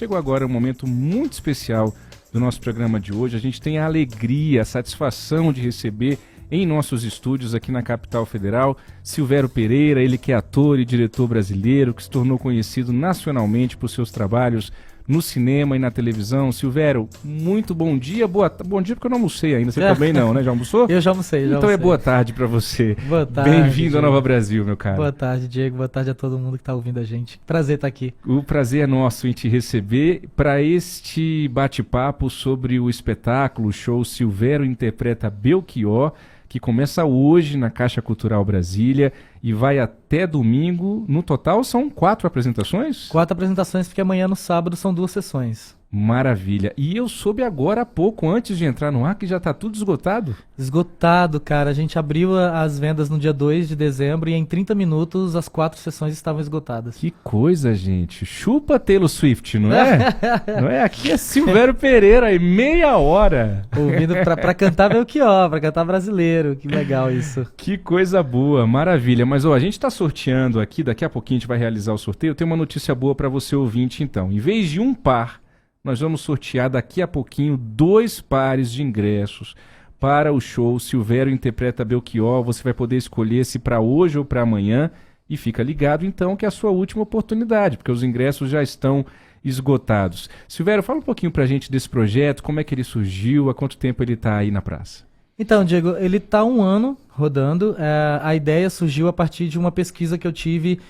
Chegou agora um momento muito especial do nosso programa de hoje. A gente tem a alegria, a satisfação de receber em nossos estúdios aqui na Capital Federal, Silvério Pereira, ele que é ator e diretor brasileiro, que se tornou conhecido nacionalmente por seus trabalhos no cinema e na televisão. Silvério, muito bom dia. Bom dia porque eu não almocei ainda, você também não, né? Já almoçou? Eu já almocei, Então almocei. É boa tarde pra você. Boa tarde. Bem-vindo a Nova Brasil, meu cara. Boa tarde, Diego. Boa tarde a todo mundo que tá ouvindo a gente. Prazer estar aqui. O prazer é nosso em te receber para este bate-papo sobre o espetáculo, o show Silvério Interpreta Belchior, que começa hoje na Caixa Cultural Brasília e vai até domingo. No total são 4 apresentações? 4 apresentações, porque amanhã no sábado são 2 sessões. Maravilha. E eu soube agora há pouco, antes de entrar no ar, que já está tudo esgotado? Esgotado, cara. A gente abriu as vendas no dia 2 de dezembro e em 30 minutos as 4 sessões estavam esgotadas. Que coisa, gente. Chupa Taylor Swift, não é? Não é? Aqui é Silvério Pereira e meia hora. Ouvindo pra cantar Belchior, pra cantar brasileiro. Que legal isso. Que coisa boa, maravilha. Mas ó, a gente está sorteando aqui, daqui a pouquinho a gente vai realizar o sorteio. Tem uma notícia boa para você ouvinte, então. Em vez de um par, nós vamos sortear daqui a pouquinho 2 pares de ingressos para o show Silvério Interpreta Belchior. Você vai poder escolher se para hoje ou para amanhã. E fica ligado então que é a sua última oportunidade, porque os ingressos já estão esgotados. Silvério, fala um pouquinho para a gente desse projeto, como é que ele surgiu, há quanto tempo ele está aí na praça? Então, Diego, ele está 1 ano rodando. A ideia surgiu a partir de uma pesquisa que eu tive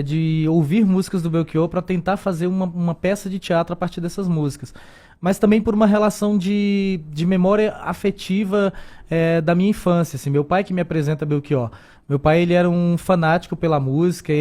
de ouvir músicas do Belchior para tentar fazer uma peça de teatro a partir dessas músicas. Mas também por uma relação de memória afetiva da minha infância. Assim, meu pai que me apresenta Belchior. Meu pai, ele era um fanático pela música,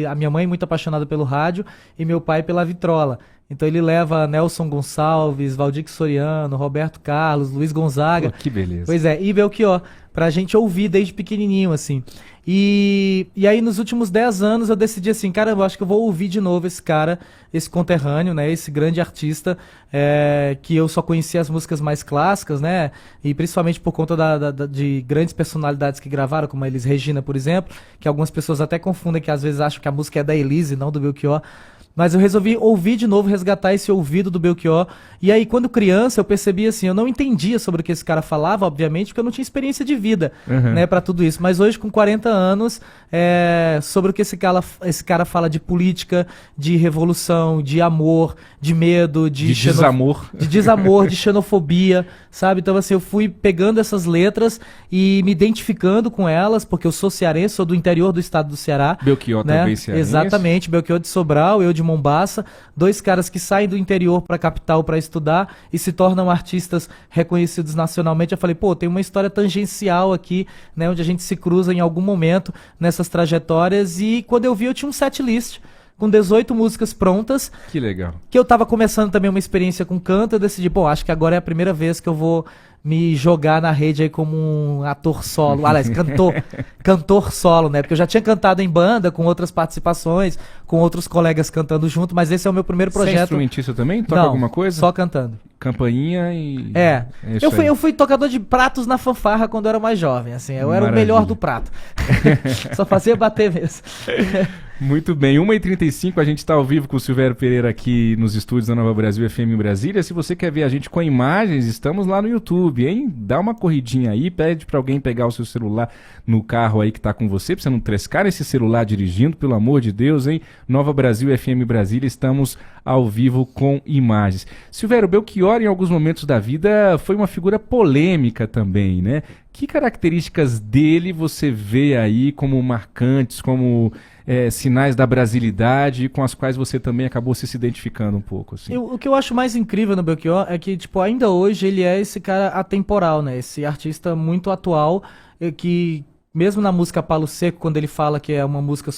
a minha mãe muito apaixonada pelo rádio e meu pai pela vitrola. Então ele leva Nelson Gonçalves, Valdir Soriano, Roberto Carlos, Luiz Gonzaga. Pô, que beleza. Pois é, e Belchior, pra gente ouvir desde pequenininho, assim. E aí nos últimos 10 anos eu decidi assim, cara, eu acho que eu vou ouvir de novo esse cara, esse conterrâneo, né, esse grande artista, que eu só conhecia as músicas mais clássicas, né, e principalmente por conta de grandes personalidades que gravaram, como a Elis Regina, por exemplo, que algumas pessoas até confundem, que às vezes acham que a música é da Elis e não do Belchior. Mas eu resolvi ouvir de novo, resgatar esse ouvido do Belchior. E aí, quando criança, eu percebi assim, eu não entendia sobre o que esse cara falava, obviamente, porque eu não tinha experiência de vida, né, pra tudo isso. Mas hoje, com 40 anos, sobre o que esse cara fala de política, de revolução, de amor, de medo, de desamor. De desamor, de xenofobia, sabe? Então, assim, eu fui pegando essas letras e me identificando com elas, porque eu sou cearense, sou do interior do estado do Ceará. Belchior, né? Também cearense. Exatamente, Belchior de Sobral, eu de Mombaça, 2 caras que saem do interior para a capital para estudar e se tornam artistas reconhecidos nacionalmente. Eu falei, pô, tem uma história tangencial aqui, né, onde a gente se cruza em algum momento nessas trajetórias. E quando eu vi, eu tinha um set list com 18 músicas prontas. Que legal. Que eu tava começando também uma experiência com canto, eu decidi, pô, acho que agora é a primeira vez que eu vou me jogar na rede aí como um ator solo, aliás, cantor solo, né, porque eu já tinha cantado em banda, com outras participações, com outros colegas cantando junto, mas esse é o meu primeiro projeto. Você é instrumentista também? Toca alguma coisa? Só cantando. Campainha e... Eu fui tocador de pratos na fanfarra quando eu era mais jovem, assim, eu era o melhor do prato. Só fazia bater mesmo. Muito bem, 1h35, a gente está ao vivo com o Silvério Pereira aqui nos estúdios da Nova Brasil FM em Brasília. Se você quer ver a gente com imagens, estamos lá no YouTube, hein? Dá uma corridinha aí, pede para alguém pegar o seu celular no carro aí que está com você, pra você não trescar esse celular dirigindo, pelo amor de Deus, hein? Nova Brasil FM Brasília, estamos ao vivo com imagens. Silvério, Belchior, em alguns momentos da vida, foi uma figura polêmica também, né? Que características dele você vê aí como marcantes, como sinais da brasilidade, com as quais você também acabou se identificando um pouco? Assim? O que eu acho mais incrível no Belchior é que, tipo, ainda hoje ele é esse cara atemporal, né? Esse artista muito atual, que mesmo na música Palo Seco, quando ele fala que é uma música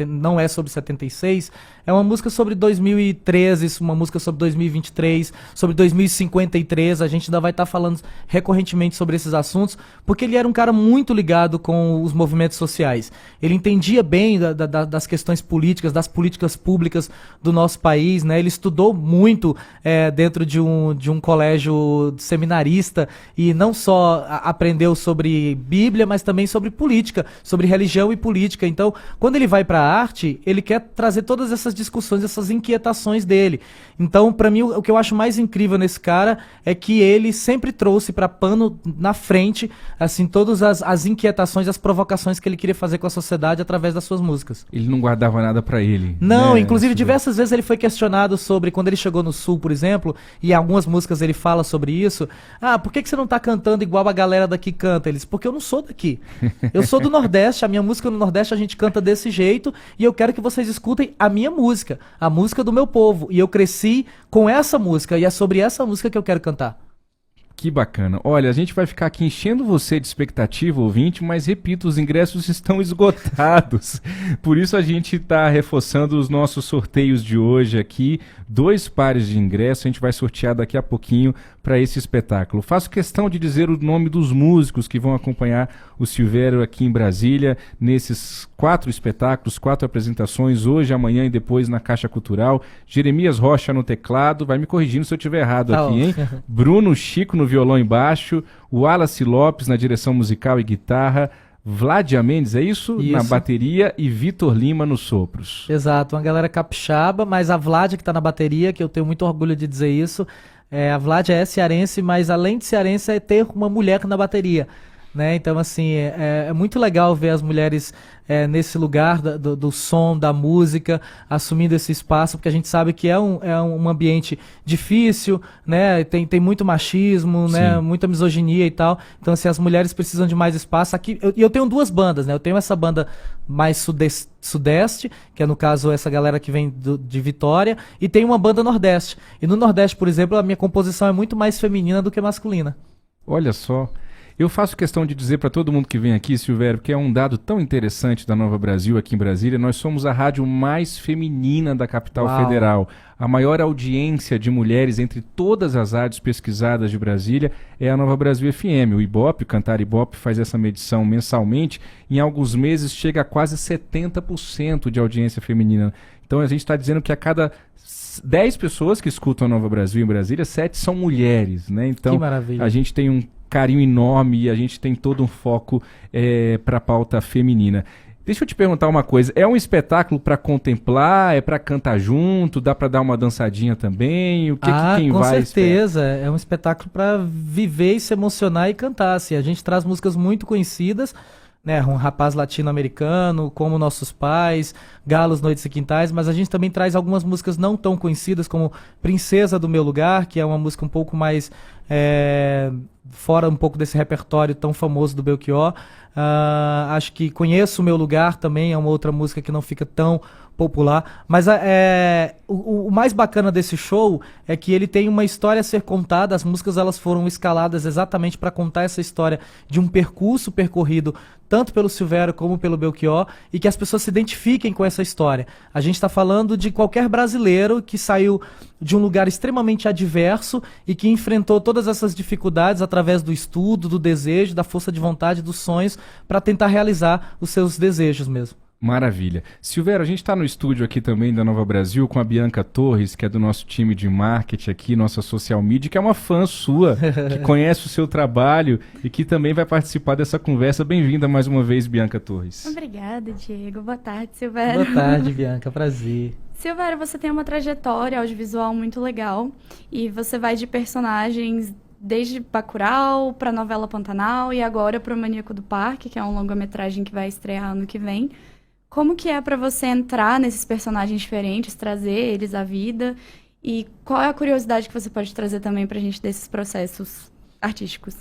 não é sobre 76, é uma música sobre 2013, uma música sobre 2023, sobre 2053, a gente ainda vai estar falando recorrentemente sobre esses assuntos, porque ele era um cara muito ligado com os movimentos sociais. Ele entendia bem das questões políticas, das políticas públicas do nosso país, né? Ele estudou muito dentro de um colégio seminarista e não só aprendeu sobre Bíblia, mas também sobre política, sobre religião e política. Então, quando ele vai para a arte, ele quer trazer todas essas discussões, essas inquietações dele. Então, para mim, o que eu acho mais incrível nesse cara é que ele sempre trouxe para pano na frente, assim, todas as inquietações, as provocações que ele queria fazer com a sociedade através das suas músicas. Ele não guardava nada pra ele. Não, né? inclusive diversas vezes ele foi questionado sobre, quando ele chegou no Sul, por exemplo, e em algumas músicas ele fala sobre isso. Ah, por que você não tá cantando igual a galera daqui canta? Ele disse, porque eu não sou daqui. Eu sou do Nordeste, a minha música no Nordeste a gente canta desse jeito, e eu quero que vocês escutem a minha música, a música do meu povo. E eu cresci com essa música, e é sobre essa música que eu quero cantar. Que bacana. Olha, a gente vai ficar aqui enchendo você de expectativa, ouvinte, mas repito, os ingressos estão esgotados. Por isso a gente está reforçando os nossos sorteios de hoje aqui. 2 pares de ingressos, a gente vai sortear daqui a pouquinho para esse espetáculo. Faço questão de dizer o nome dos músicos que vão acompanhar o Silvério aqui em Brasília, nesses 4 espetáculos, 4 apresentações, hoje, amanhã e depois na Caixa Cultural. Jeremias Rocha no teclado, vai me corrigindo se eu estiver errado aqui, hein? Bruno Chico no violão e baixo, o Wallace Lopes na direção musical e guitarra, Vladia Mendes, é isso? Na bateria e Vitor Lima nos sopros. Exato, uma galera capixaba, mas a Vladia que tá na bateria, que eu tenho muito orgulho de dizer isso, a Vladia é cearense, mas além de cearense é ter uma mulher na bateria. Né? Então, assim, é muito legal ver as mulheres nesse lugar do som, da música, assumindo esse espaço, porque a gente sabe que é um ambiente difícil, né? Tem muito machismo, né? Muita misoginia e tal. Então, assim, as mulheres precisam de mais espaço. Aqui, eu tenho 2 bandas, né? Eu tenho essa banda mais sudeste, que é, no caso, essa galera que vem de Vitória, e tem uma banda nordeste. E no Nordeste, por exemplo, a minha composição é muito mais feminina do que masculina. Olha só. Eu faço questão de dizer para todo mundo que vem aqui, Silvério, que é um dado tão interessante da Nova Brasil aqui em Brasília, nós somos a rádio mais feminina da capital federal. A maior audiência de mulheres entre todas as rádios pesquisadas de Brasília é a Nova Brasil FM. O Ibope, o Cantar Ibope, faz essa medição mensalmente. Em alguns meses chega a quase 70% de audiência feminina. Então a gente está dizendo que a cada 10 pessoas que escutam a Nova Brasil em Brasília, 7 são mulheres, né? Então que maravilha. A gente tem um carinho enorme e a gente tem todo um foco para a pauta feminina. Deixa eu te perguntar uma coisa, é um espetáculo para contemplar, é para cantar junto, dá para dar uma dançadinha também? O que quem com vai certeza, é um espetáculo para viver e se emocionar e cantar. Assim, a gente traz músicas muito conhecidas, né, um rapaz latino-americano, como Nossos Pais, Galos, Noites e Quintais, mas a gente também traz algumas músicas não tão conhecidas, como Princesa do Meu Lugar, que é uma música um pouco mais fora um pouco desse repertório tão famoso do Belchior. Acho que Conheço o Meu Lugar também é uma outra música que não fica tão popular, mas o mais bacana desse show é que ele tem uma história a ser contada. As músicas elas foram escaladas exatamente para contar essa história de um percurso percorrido tanto pelo Silvério como pelo Belchior, e que as pessoas se identifiquem com essa história. A gente está falando de qualquer brasileiro que saiu de um lugar extremamente adverso e que enfrentou todas essas dificuldades através do estudo, do desejo, da força de vontade, dos sonhos, para tentar realizar os seus desejos mesmo. Maravilha. Silvério, a gente está no estúdio aqui também da Nova Brasil com a Bianca Torres, que é do nosso time de marketing aqui, nossa social media, que é uma fã sua, que conhece o seu trabalho e que também vai participar dessa conversa. Bem-vinda mais uma vez, Bianca Torres. Obrigada, Diego. Boa tarde, Silvério. Boa tarde, Bianca. Prazer. Silvério, você tem uma trajetória audiovisual muito legal e você vai de personagens desde Bacurau para novela Pantanal e agora para o Maníaco do Parque, que é um longa-metragem que vai estrear ano que vem. Como que é para você entrar nesses personagens diferentes, trazer eles à vida? E qual é a curiosidade que você pode trazer também pra gente desses processos artísticos?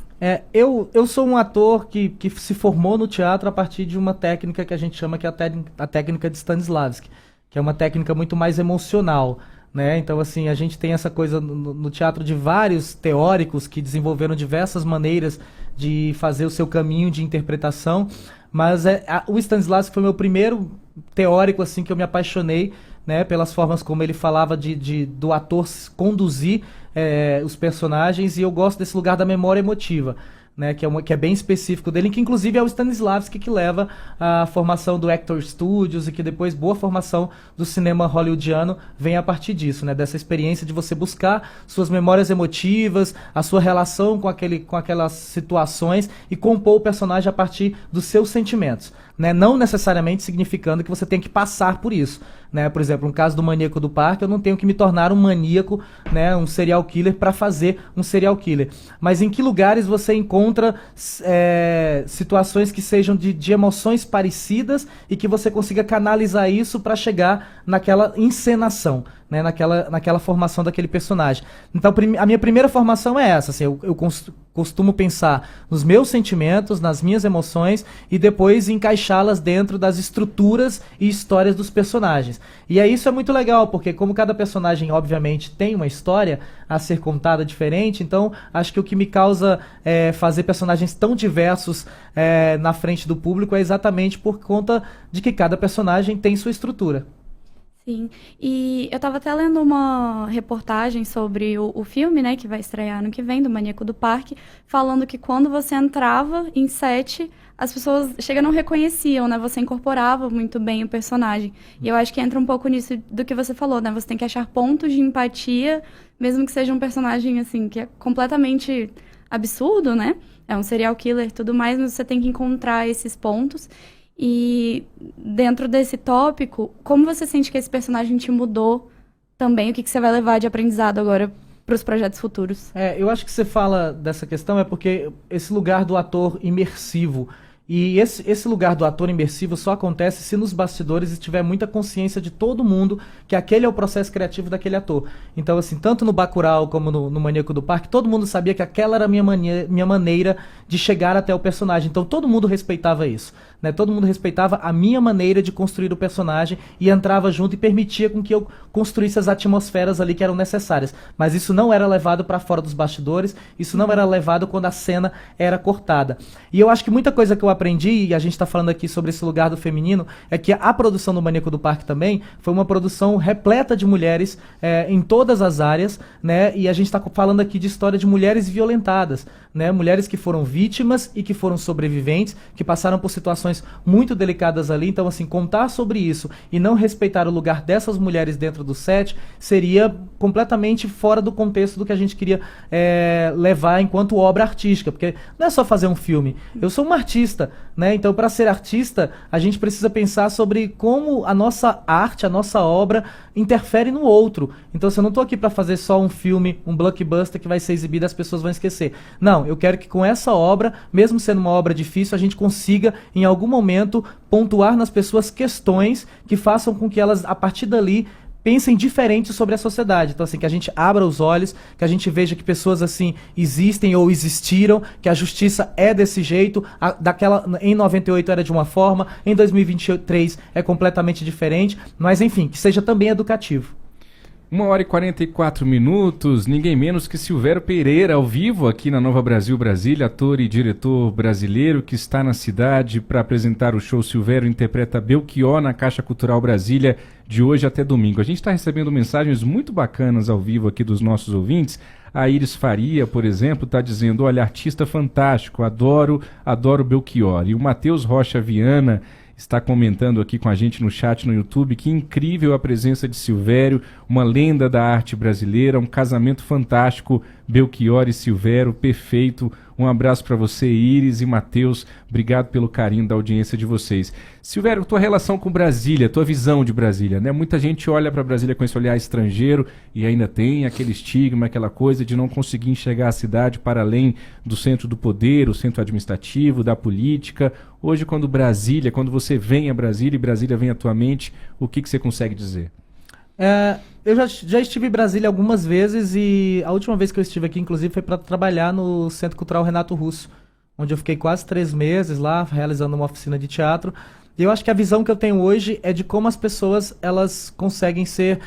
Eu sou um ator que se formou no teatro a partir de uma técnica que a gente chama que é a técnica de Stanislavski, que é uma técnica muito mais emocional, né? Então, assim, a gente tem essa coisa no teatro de vários teóricos que desenvolveram diversas maneiras de fazer o seu caminho de interpretação, mas o Stanislavski foi meu primeiro teórico, assim, que eu me apaixonei, né, pelas formas como ele falava do ator conduzir os personagens, e eu gosto desse lugar da memória emotiva, né, que é bem específico dele, que inclusive é o Stanislavski que leva a formação do Actor Studios e que depois boa formação do cinema hollywoodiano vem a partir disso, né, dessa experiência de você buscar suas memórias emotivas, a sua relação com aquelas situações e compor o personagem a partir dos seus sentimentos, né, não necessariamente significando que você tem que passar por isso, né, por exemplo, no caso do Maníaco do Parque, eu não tenho que me tornar um maníaco, né, um serial killer para fazer um serial killer, mas em que lugares você encontra situações que sejam de emoções parecidas e que você consiga canalizar isso para chegar naquela encenação, né, naquela formação daquele personagem. Então a minha primeira formação é essa, assim, eu costumo pensar nos meus sentimentos, nas minhas emoções e depois encaixá-las dentro das estruturas e histórias dos personagens. E aí isso é muito legal, porque como cada personagem obviamente tem uma história a ser contada diferente, então acho que o que me causa fazer personagens tão diversos na frente do público é exatamente por conta de que cada personagem tem sua estrutura. Sim, e eu tava até lendo uma reportagem sobre o filme, né, que vai estrear ano que vem, do Maníaco do Parque, falando que quando você entrava em set, as pessoas não reconheciam, né, você incorporava muito bem o personagem. E eu acho que entra um pouco nisso do que você falou, né, você tem que achar pontos de empatia, mesmo que seja um personagem, assim, que é completamente absurdo, né, é um serial killer e tudo mais, mas você tem que encontrar esses pontos. E dentro desse tópico, como você sente que esse personagem te mudou também? O que você vai levar de aprendizado agora para os projetos futuros? Eu acho que você fala dessa questão porque esse lugar do ator imersivo, e esse lugar do ator imersivo só acontece se nos bastidores tiver muita consciência de todo mundo que aquele é o processo criativo daquele ator. Então, assim, tanto no Bacurau como no Maníaco do Parque, todo mundo sabia que aquela era a minha maneira de chegar até o personagem. Então, todo mundo respeitava isso, né? Todo mundo respeitava a minha maneira de construir o personagem e entrava junto e permitia com que eu construísse as atmosferas ali que eram necessárias. Mas isso não era levado para fora dos bastidores, isso não era levado quando a cena era cortada. E eu acho que muita coisa que eu aprendi, e a gente está falando aqui sobre esse lugar do feminino, é que a produção do Maníaco do Parque também foi uma produção repleta de mulheres em todas as áreas, né? E a gente está falando aqui de história de mulheres violentadas, né? Mulheres que foram vítimas e que foram sobreviventes, que passaram por situações muito delicadas ali. Então, assim, contar sobre isso e não respeitar o lugar dessas mulheres dentro do set seria completamente fora do contexto do que a gente queria levar enquanto obra artística, porque não é só fazer um filme. Eu sou uma artista, né? Então, para ser artista, a gente precisa pensar sobre como a nossa arte, a nossa obra interfere no outro. Então, eu não estou aqui para fazer só um filme, um blockbuster que vai ser exibido e as pessoas vão esquecer. Não, eu quero que com essa obra, mesmo sendo uma obra difícil, a gente consiga, em algum momento, pontuar nas pessoas questões que façam com que elas, a partir dali, pensem diferente sobre a sociedade. Então, assim, que a gente abra os olhos, que a gente veja que pessoas assim existem ou existiram, que a justiça é desse jeito, em 98 era de uma forma, em 2023 é completamente diferente, mas enfim, que seja também educativo. 1h44, ninguém menos que Silvério Pereira, ao vivo aqui na Nova Brasil Brasília, ator e diretor brasileiro que está na cidade para apresentar o show. Silvério interpreta Belchior na Caixa Cultural Brasília de hoje até domingo. A gente está recebendo mensagens muito bacanas ao vivo aqui dos nossos ouvintes. A Iris Faria, por exemplo, está dizendo: olha, artista fantástico, adoro Belchior. E o Matheus Rocha Viana está comentando aqui com a gente no chat no YouTube que incrível a presença de Silvério, uma lenda da arte brasileira, um casamento fantástico, Belchior e Silvério, perfeito. Um abraço para você, Iris e Matheus, obrigado pelo carinho da audiência de vocês. Silvério, tua relação com Brasília, tua visão de Brasília, né? Muita gente olha para Brasília com esse olhar estrangeiro e ainda tem aquele estigma, aquela coisa de não conseguir enxergar a cidade para além do centro do poder, o centro administrativo, da política. Hoje, quando você vem a Brasília e Brasília vem à tua mente, o que você consegue dizer? Eu já estive em Brasília algumas vezes e a última vez que eu estive aqui, inclusive, foi para trabalhar no Centro Cultural Renato Russo, onde eu fiquei quase 3 meses lá, realizando uma oficina de teatro. E eu acho que a visão que eu tenho hoje é de como as pessoas elas conseguem ser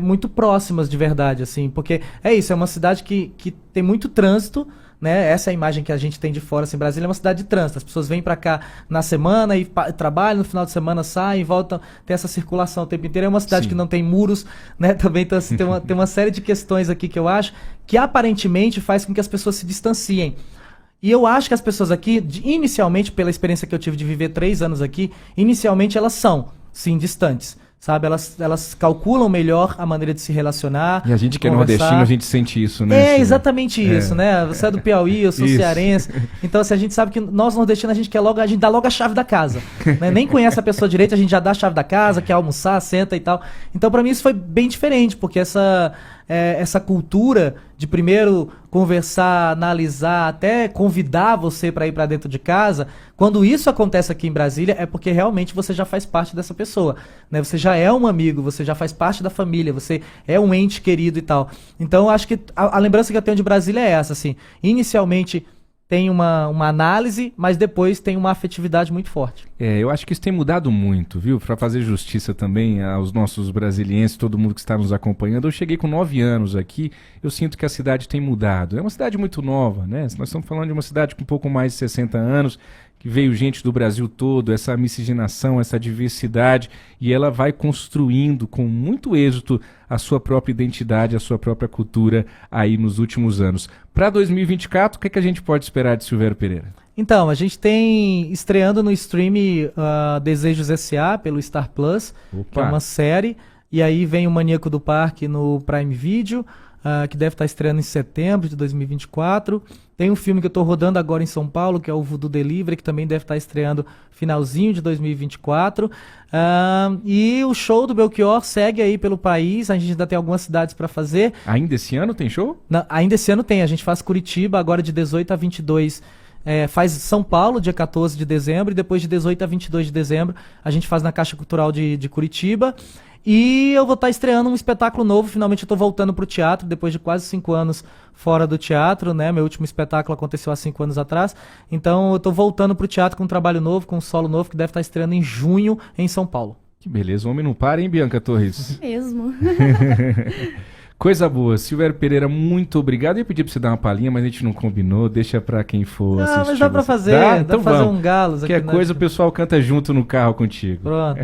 muito próximas de verdade, assim, porque é uma cidade que tem muito trânsito, né? Essa é a imagem que a gente tem de fora, assim, Brasília é uma cidade de trânsito, as pessoas vêm para cá na semana e trabalham, no final de semana saem, voltam, tem essa circulação o tempo inteiro, é uma cidade que não tem muros, né? Também então, assim, tem uma série de questões aqui que eu acho que aparentemente faz com que as pessoas se distanciem. E eu acho que as pessoas aqui, inicialmente, pela experiência que eu tive de viver 3 anos aqui, inicialmente elas são, sim, distantes. Sabe, elas calculam melhor a maneira de se relacionar. E a gente que é conversar. nordestino, a gente sente isso, né? É Silvio? exatamente isso, né? Você é do Piauí, eu sou Isso. cearense. Então, assim, a gente sabe que nós nordestinos, a gente dá logo a chave da casa. Né? Nem conhece a pessoa direito, a gente já dá a chave da casa, quer almoçar, senta e tal. Então, pra mim, isso foi bem diferente, porque essa cultura de primeiro conversar, analisar, até convidar você para ir para dentro de casa, quando isso acontece aqui em Brasília, é porque realmente você já faz parte dessa pessoa, né? Você já é um amigo, você já faz parte da família, você é um ente querido e tal. Então, eu acho que a lembrança que eu tenho de Brasília é essa, assim. Inicialmente tem uma análise, mas depois tem uma afetividade muito forte. Eu acho que isso tem mudado muito, viu? Para fazer justiça também aos nossos brasilienses, todo mundo que está nos acompanhando. Eu cheguei com 9 anos aqui, eu sinto que a cidade tem mudado. É uma cidade muito nova, né? Nós estamos falando de uma cidade com um pouco mais de 60 anos, que veio gente do Brasil todo, essa miscigenação, essa diversidade, e ela vai construindo com muito êxito a sua própria identidade, a sua própria cultura aí nos últimos anos. Para 2024, o que a gente pode esperar de Silvério Pereira? Então, a gente tem estreando no stream Desejos S.A. pelo Star Plus, que é uma série, e aí vem o Maníaco do Parque no Prime Video, que deve estar estreando em setembro de 2024. Tem um filme que eu estou rodando agora em São Paulo, que é o Voodoo Delivery, que também deve estar estreando finalzinho de 2024. E o show do Belchior segue aí pelo país, a gente ainda tem algumas cidades para fazer. Ainda esse ano tem show? Não, ainda esse ano tem, a gente faz Curitiba agora de 18 a 22. Faz São Paulo, dia 14 de dezembro, e depois de 18 a 22 de dezembro a gente faz na Caixa Cultural de Curitiba. E eu vou estar estreando um espetáculo novo, finalmente eu estou voltando para o teatro, depois de quase 5 anos fora do teatro, né? Meu último espetáculo aconteceu há 5 anos atrás, então eu estou voltando para o teatro com um trabalho novo, com um solo novo, que deve estar estreando em junho em São Paulo. Que beleza, o homem não para, hein, Bianca Torres? Mesmo. Coisa boa. Silvério Pereira, muito obrigado. Eu ia pedir pra você dar uma palhinha, mas a gente não combinou. Deixa pra quem for assistir. Mas dá pra fazer, dá então pra fazer um galos aqui. Qualquer coisa o pessoal canta junto no carro contigo. Pronto.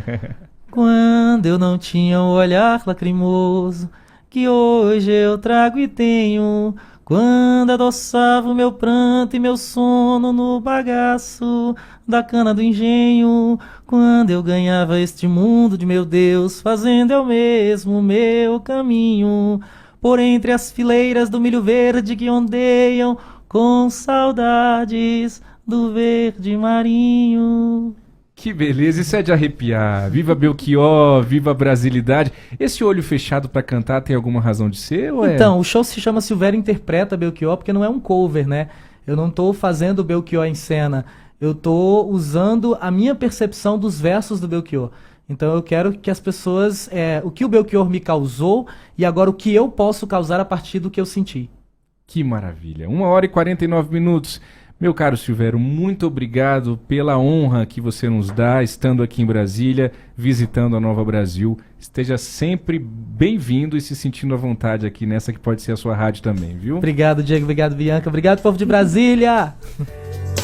Quando eu não tinha o olhar lacrimoso que hoje eu trago e tenho, quando adoçava o meu pranto e meu sono no bagaço da cana do engenho, quando eu ganhava este mundo de meu Deus, fazendo eu mesmo o meu caminho, por entre as fileiras do milho verde que ondeiam com saudades do verde marinho. Que beleza, isso é de arrepiar. Viva Belchior, viva a brasilidade. Esse olho fechado pra cantar tem alguma razão de ser? Ou Então, o show se chama Silvério Interpreta Belchior, porque não é um cover, né? Eu não tô fazendo o Belchior em cena. Eu tô usando a minha percepção dos versos do Belchior. Então eu quero que as pessoas... o que o Belchior me causou e agora o que eu posso causar a partir do que eu senti. Que maravilha. 1h49. Meu caro Silvério, muito obrigado pela honra que você nos dá, estando aqui em Brasília, visitando a Nova Brasil. Esteja sempre bem-vindo e se sentindo à vontade aqui nessa que pode ser a sua rádio também, viu? Obrigado, Diego. Obrigado, Bianca. Obrigado, povo de Brasília!